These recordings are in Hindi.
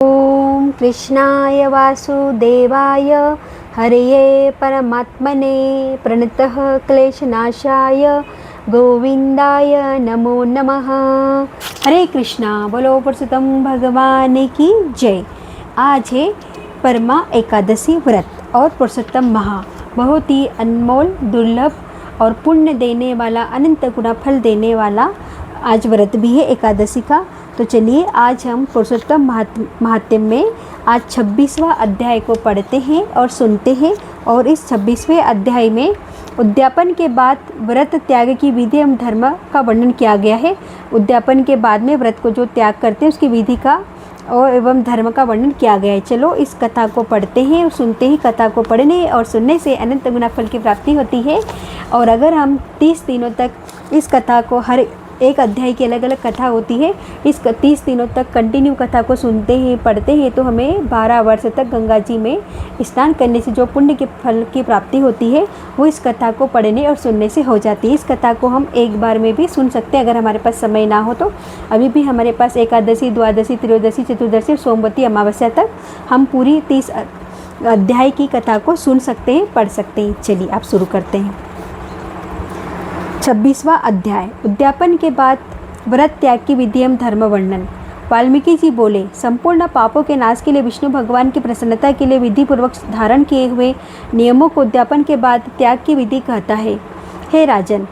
ओम कृष्णाय वासुदेवाय हरये परमात्मने प्रणतः क्लेशनाशाय गोविंदाय नमो नमः। हरे कृष्णा, बोलो पुरुषोत्तम भगवान की जय। आज है परमा एकादशी व्रत और पुरुषोत्तम महा बहुत ही अनमोल, दुर्लभ और पुण्य देने वाला, अनंत गुना फल देने वाला आज व्रत भी है एकादशी का। तो चलिए आज हम पुरुषोत्तम महात्म्य में आज 26वां अध्याय को पढ़ते हैं और सुनते हैं। और इस 26वें अध्याय में उद्यापन के बाद व्रत त्याग की विधि एवं धर्म का वर्णन किया गया है। उद्यापन के बाद में व्रत को जो त्याग करते हैं उसकी विधि का और एवं धर्म का वर्णन किया गया है। चलो इस कथा को पढ़ते हैं और सुनते ही। कथा को पढ़ने और सुनने से अनंत गुना फल की प्राप्ति होती है। और अगर हम 30 दिनों तक इस कथा को, हर एक अध्याय की अलग अलग कथा होती है, इस 30 दिनों तक कंटिन्यू कथा को सुनते हैं, पढ़ते हैं, तो हमें 12 वर्ष तक गंगा जी में स्नान करने से जो पुण्य के फल की प्राप्ति होती है वो इस कथा को पढ़ने और सुनने से हो जाती है। इस कथा को हम एक बार में भी सुन सकते हैं अगर हमारे पास समय ना हो तो। अभी भी हमारे पास एकादशी, द्वादशी, त्रयोदशी, चतुर्दशी और सोमवती अमावस्या तक हम पूरी 30 अध्याय की कथा को सुन सकते हैं, पढ़ सकते हैं। चलिए आप शुरू करते हैं। 26वां अध्याय, उद्यापन के बाद व्रत त्याग की विधि एवं धर्म वर्णन। वाल्मीकि जी बोले, संपूर्ण पापों के नाश के लिए विष्णु भगवान की प्रसन्नता के लिए विधि पूर्वक धारण किए हुए नियमों को उद्यापन के बाद त्याग की विधि कहता है। हे राजन,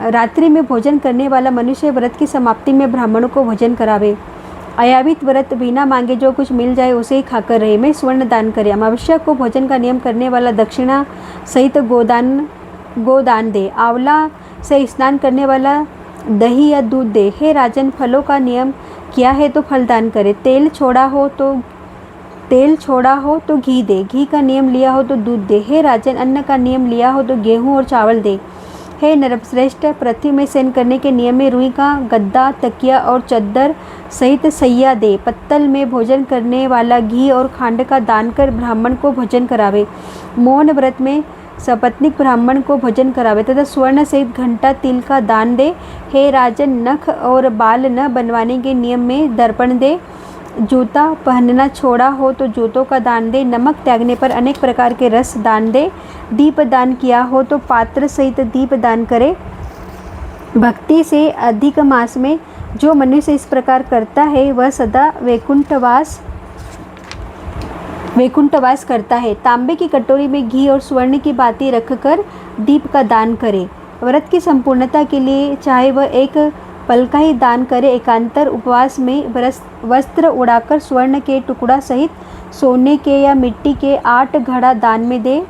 रात्रि में भोजन करने वाला मनुष्य व्रत की समाप्ति में ब्राह्मणों को भोजन करावे। अयावित व्रत बिना मांगे जो कुछ मिल जाए उसे ही खाकर रहे। में स्वर्ण दान करे। अमावस्या को भोजन का नियम करने वाला दक्षिणा सहित गोदान दे। आंवला से स्नान करने वाला दही या दूध दे। हे राजन, फलों का नियम किया है तो फल दान करे। तेल छोड़ा हो तो घी दे। घी का नियम लिया हो तो दूध दे। हे राजन, अन्न का नियम लिया हो तो गेहूं और चावल दे। हे नरश्रेष्ठ, पृथ्वी में शयन करने के नियम में रुई का गद्दा, तकिया और चद्दर सहित सैया दे। पत्तल में भोजन करने वाला घी और खांड का दान कर ब्राह्मण को भोजन करावे। मौन व्रत में सपत्निक ब्राह्मण को भोजन करावे तथा स्वर्ण सहित घंटा तिल का दान दे। हे राजन, नख और बाल न बनवाने के नियम में दर्पण दे। जूता पहनना छोड़ा हो तो जूतों का दान दे। नमक त्यागने पर अनेक प्रकार के रस दान दे। दीप दान किया हो तो पात्र सहित दीप दान करे। भक्ति से अधिक मास में जो मनुष्य इस प्रकार करता है वह सदा वैकुंठवास करता है। तांबे की कटोरी में घी और स्वर्ण की बाती रखकर दीप का दान करे। व्रत की संपूर्णता के लिए चाहे वह एक पल का ही दान करे। एकांतर उपवास में वस्त्र उड़ाकर स्वर्ण के टुकड़ा सहित सोने के या मिट्टी के 8 घड़ा दान में दे।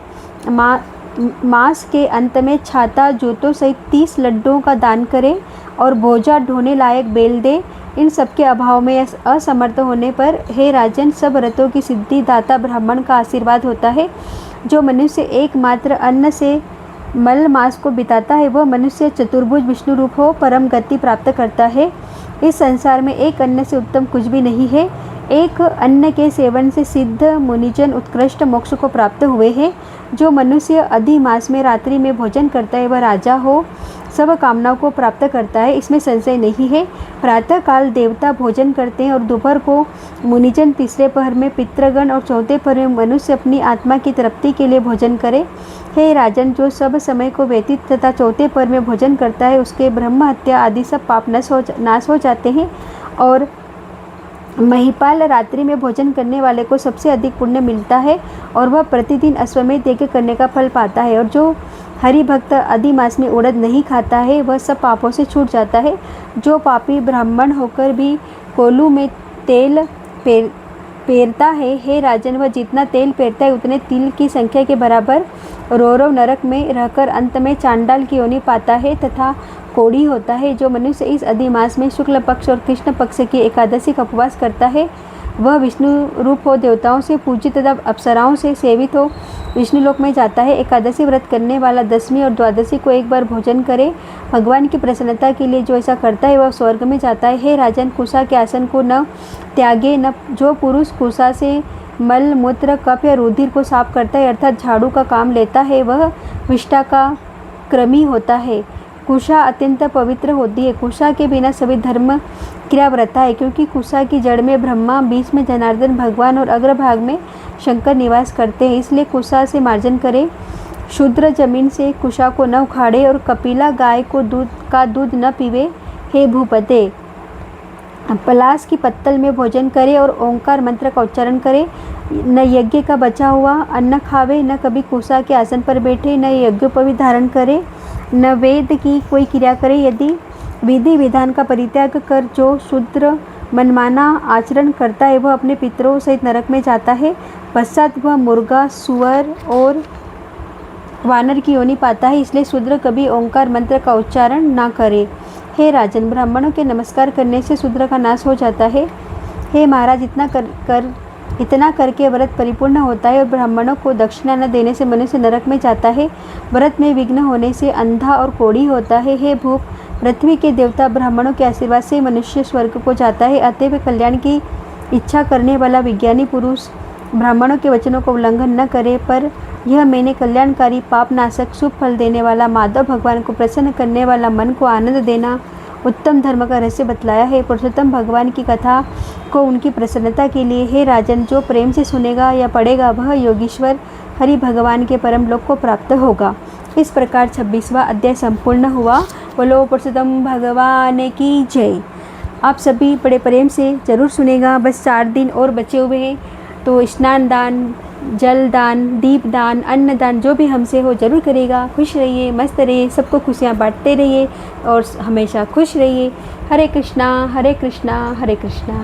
मास के अंत में छाता, जूतों सहित 30 लड्डुओं का दान करे और बोझा ढोने लायक बेल दे। इन सबके अभाव में असमर्थ होने पर हे राजन, सब व्रतों की सिद्धि दाता ब्राह्मण का आशीर्वाद होता है। जो मनुष्य एकमात्र अन्न से मल मास को बिताता है वह मनुष्य चतुर्भुज विष्णु रूप हो परम गति प्राप्त करता है। इस संसार में एक अन्न से उत्तम कुछ भी नहीं है। एक अन्न के सेवन से सिद्ध मुनिजन उत्कृष्ट मोक्ष को प्राप्त हुए हैं। जो मनुष्य अधिमास में रात्रि में भोजन करता है वह राजा हो सब कामनाओं को प्राप्त करता है, इसमें संशय नहीं है। प्रातः काल देवता भोजन करते हैं और दोपहर को मुनिजन, तीसरे पहर में पितृगण और चौथे पहर में मनुष्य अपनी आत्मा की तृप्ति के लिए भोजन करे। हे राजन, जो सब समय को व्यतीत तथा चौथे पहर में भोजन करता है उसके ब्रह्म हत्या आदि सब पाप नाश हो जाते हैं। और महिपाल, रात्रि में भोजन करने वाले को सबसे अधिक पुण्य मिलता है और वह प्रतिदिन अश्वमेध यज्ञ करने का फल पाता है। और जो हरि भक्त अधिमास में उड़द नहीं खाता है वह सब पापों से छूट जाता है। जो पापी ब्राह्मण होकर भी कोलू में तेल पेरता है, हे राजन, वह जितना तेल पेरता है उतने तिल की संख्या के बराबर रौरव नरक में रहकर अंत में चांडाल की योनि पाता है तथा कोढ़ी होता है। जो मनुष्य इस अधिमास में शुक्ल पक्ष और कृष्ण पक्ष की एकादशी का उपवास करता है वह विष्णु रूप हो देवताओं से पूजित तथा अप्सराओं से सेवित हो विष्णु लोक में जाता है। एकादशी व्रत करने वाला दशमी और द्वादशी को एक बार भोजन करे। भगवान की प्रसन्नता के लिए जो ऐसा करता है वह स्वर्ग में जाता है। हे राजन, कुशा के आसन को न त्यागे। न जो पुरुष कुशा से मल, मूत्र, कफ या रुधिर को साफ करता है अर्थात झाड़ू का काम लेता है वह विष्टा का क्रमी होता है। कुशा अत्यंत पवित्र होती है। कुशा के बिना सभी धर्म क्रिया व्रता है, क्योंकि कुशा की जड़ में ब्रह्मा, बीच में जनार्दन भगवान और अग्रभाग में शंकर निवास करते हैं। इसलिए कुशा से मार्जन करें। शूद्र जमीन से कुशा को न उखाड़े और कपिला गाय को दूध न पीवे। हे भूपते, पलाश की पत्तल में भोजन करे और ओंकार मंत्र का उच्चारण करे। न यज्ञ का बचा हुआ अन्न खावे, न कभी कुशा के आसन पर बैठे, न यज्ञोपवीत धारण करे, न वेद की कोई क्रिया करे। यदि विधि विधान का परित्याग कर जो शूद्र मनमाना आचरण करता है वह अपने पितरों सहित नरक में जाता है। पश्चात वह मुर्गा, सुअर और वानर की योनि पाता है। इसलिए शूद्र कभी ओंकार मंत्र का उच्चारण ना करे। हे राजन, ब्राह्मणों के नमस्कार करने से शूद्र का नाश हो जाता है। हे महाराज, इतना करके व्रत परिपूर्ण होता है और ब्राह्मणों को दक्षिणा न देने से मनुष्य नरक में जाता है। व्रत में विघ्न होने से अंधा और कोढ़ी होता है। हे भूप, पृथ्वी के देवता ब्राह्मणों के आशीर्वाद से मनुष्य स्वर्ग को जाता है। अतएव कल्याण की इच्छा करने वाला विज्ञानी पुरुष ब्राह्मणों के वचनों को उल्लंघन न करे। पर यह मैंने कल्याणकारी, पापनाशक, शुभ फल देने वाला, माधव भगवान को प्रसन्न करने वाला, मन को आनंद देना उत्तम धर्म का रहस्य बतलाया है। पुरुषोत्तम भगवान की कथा को उनकी प्रसन्नता के लिए, हे राजन, जो प्रेम से सुनेगा या पढ़ेगा वह योगीश्वर हरि भगवान के परम लोक को प्राप्त होगा। इस प्रकार 26वां अध्याय संपूर्ण हुआ। बोलो पुरुषोत्तम भगवान की जय। आप सभी बड़े प्रेम से ज़रूर सुनेगा। बस 4 दिन और बचे हुए हैं, तो स्नान दान, जल दान, दीप दान, अन्न दान जो भी हमसे हो जरूर करेगा। खुश रहिए, मस्त रहिए, सबको खुशियाँ बांटते रहिए और हमेशा खुश रहिए। हरे कृष्णा हरे कृष्णा हरे कृष्णा।